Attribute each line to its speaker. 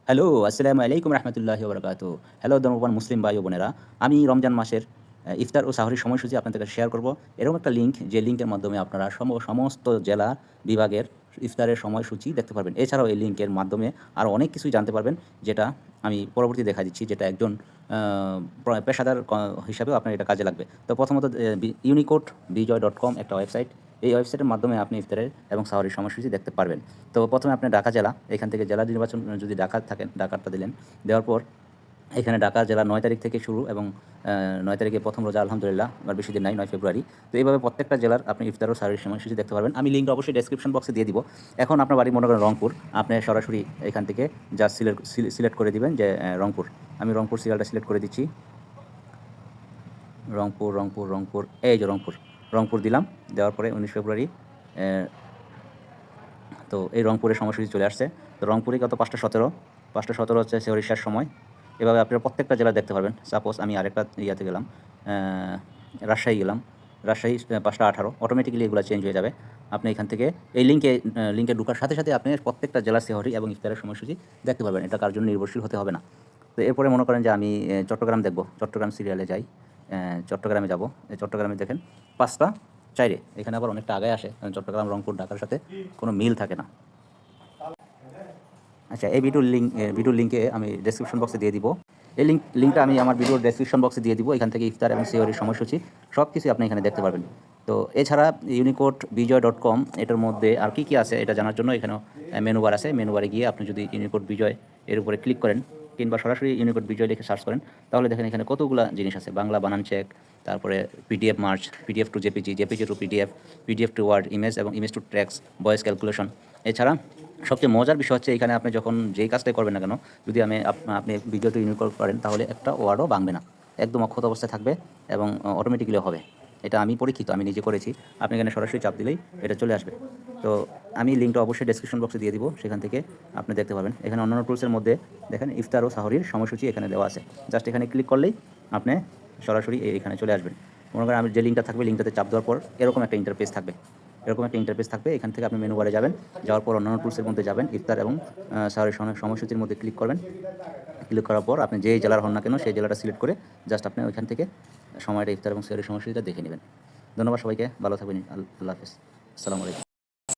Speaker 1: Hello, আসসালামু আলাইকুম রহমতুল্লাহি ওয়া বারাকাতুহু। হ্যালো ধর্মপ্রাণ মুসলিম ভাই ও বোনেরা। আমি রমজান মাসের ইফতার ও সাহরির সময়সূচি আপনাদের কাছে শেয়ার করব। এরকম একটা লিঙ্ক, যে লিঙ্কের মাধ্যমে আপনারা সমস্ত জেলা বিভাগের ইফতারের সময়সূচি দেখতে পারবেন। এছাড়াও এই লিঙ্কের মাধ্যমে আরও অনেক কিছুই জানতে পারবেন, যেটা আমি পরবর্তী দেখা দিচ্ছি, যেটা একজন পেশাদার হিসাবেও আপনার এটা কাজে লাগবে। তো প্রথমত unicodbijoy.com একটা ওয়েবসাইট। এই ওয়েবসাইটের মাধ্যমে আপনি ইফতারের এবং সাহরির সময়সূচি দেখতে পারবেন। তো প্রথমে আপনি ঢাকা জেলা, এখান থেকে জেলা নির্বাচন যদি ঢাকা থাকেন, ঢাকাটা দিলেন। দেওয়ার পর এখানে ঢাকা জেলা ৯ তারিখ থেকে শুরু, এবং ৯ তারিখে প্রথম রোজা আলহামদুলিল্লাহ, আর বেশি দিন নাই, ৯ ফেব্রুয়ারি। তো এইভাবে প্রত্যেকটা জেলার আপনি ইফতার ও সাহরির সময়সূচি দেখতে পারবেন। আমি লিঙ্কটা অবশ্যই ডেসক্রিপশন বক্সে দিয়ে দিব। এখন আপনার বাড়ি মনে করেন রংপুর, আপনি সরাসরি এখান থেকে যা সিলেক্ট করে দিবেন যে রংপুর। আমি রংপুর সিরিয়ালটা সিলেক্ট করে দিচ্ছি। রংপুর, রংপুর, রংপুর, এই যে রংপুর। রংপুর দিলাম। দেওয়ার পরে ১৯ ফেব্রুয়ারি, তো এই রংপুরের সময়সূচি চলে আসছে। তো রংপুরে কত ৫টা ১৭, ৫টা ১৭ হচ্ছে সেহরির শেষ সময়। এভাবে আপনারা প্রত্যেকটা জেলা দেখতে পারবেন। সাপোজ আমি আরেকটা ইয়াতে গেলাম, রাজশাহী গেলাম। রাজশাহী ৫টা ১৮, অটোমেটিক্যালি এগুলো চেঞ্জ হয়ে যাবে। আপনি এখান থেকে এই লিঙ্কে ঢোকার সাথে সাথে আপনি প্রত্যেকটা জেলা সেহরি এবং ইফতারের সময়সূচি দেখতে পারবেন। এটা কার জন্য নির্ভরশীল হতে হবে না। তো এরপরে মনে করেন যে আমি চট্টগ্রাম দেখব, চট্টগ্রাম সিরিয়ালে যাই। চট্টগ্রামে যাব। চট্টগ্রামে দেখেন ৫টা ৪, এখানে আবার অনেকটা আগে আসে, কারণ চট্টগ্রাম রংপুর ঢাকার সাথে কোনো মিল থাকে না। আচ্ছা, এই ভিডিওর লিঙ্কে আমি ডেসক্রিপশন বক্সে দিয়ে দিব। এই লিঙ্কটা আমি আমার ভিডিওর ডেসক্রিপশন বক্সে দিয়ে দিব। এখান থেকে ইফতার এবং সেহরির সময়সূচি সব কিছুই আপনি এখানে দেখতে পারবেন। তো এছাড়া unicodbijoy.com, এটার মধ্যে আর কী আছে এটা জানার জন্য এখানেও মেনু বার আছে। মেনু বারে গিয়ে আপনি যদি ইউনিকোড বিজয় এর উপরে ক্লিক করেন, কিংবা সরাসরি ইউনিকোড বিজয় লিখে সার্চ করেন, তাহলে দেখেন এখানে কতগুলো জিনিস আছে। বাংলা বানান চেক, তারপরে PDF merge, PDF to JPG, JPG to PDF, PDF to word, image এবং image to text, voice calculation. এছাড়া সবচেয়ে মজার বিষয় হচ্ছে, এখানে আপনি যখন যেই কাজটাই করবেন না কেন, যদি আপনি ভিডিওটি ইউনিকোড করেন, তাহলে একটা ওয়ার্ডও ভাঙবে না, একদম অক্ষত অবস্থায় থাকবে এবং অটোমেটিক্যালি হবে। এটা আমি পরীক্ষিত, আমি নিজে করেছি। আপনি এখানে সরাসরি চাপ দিলেই এটা চলে আসবে। তো আমি লিঙ্কটা অবশ্যই ডেসক্রিপশন বক্সে দিয়ে দিব, সেখান থেকে আপনি দেখতে পাবেন। এখানে অন্যান্য টুলসের মধ্যে দেখেন ইফতার ও সাহরির সময়সূচি এখানে দেওয়া আছে। জাস্ট এখানে ক্লিক করলেই আপনি সরাসরি এখানে চলে আসবেন। মনে করেন আমি যে লিঙ্কটা থাকবে, লিঙ্কটাতে চাপ দেওয়ার পর এরকম একটা ইন্টারফেস থাকবে। এখান থেকে আপনি মেনু বারে যাবেন। যাওয়ার পর অন্যান্য টুলসের মধ্যে যাবেন, ইফতার এবং সাহরির সময়সূচির মধ্যে ক্লিক করবেন। ক্লিক করার পর আপনি যেই জেলার হন না কেন, সেই জেলাটা সিলেক্ট করে জাস্ট আপনি ওইখান থেকে সময়টা ইফতার এবং সেহরির সময়সূচিটা দেখে নেবেন। ধন্যবাদ সবাইকে, ভালো থাকবেন। আল্লাহ হাফেজ, আসসালামু আলাইকুম।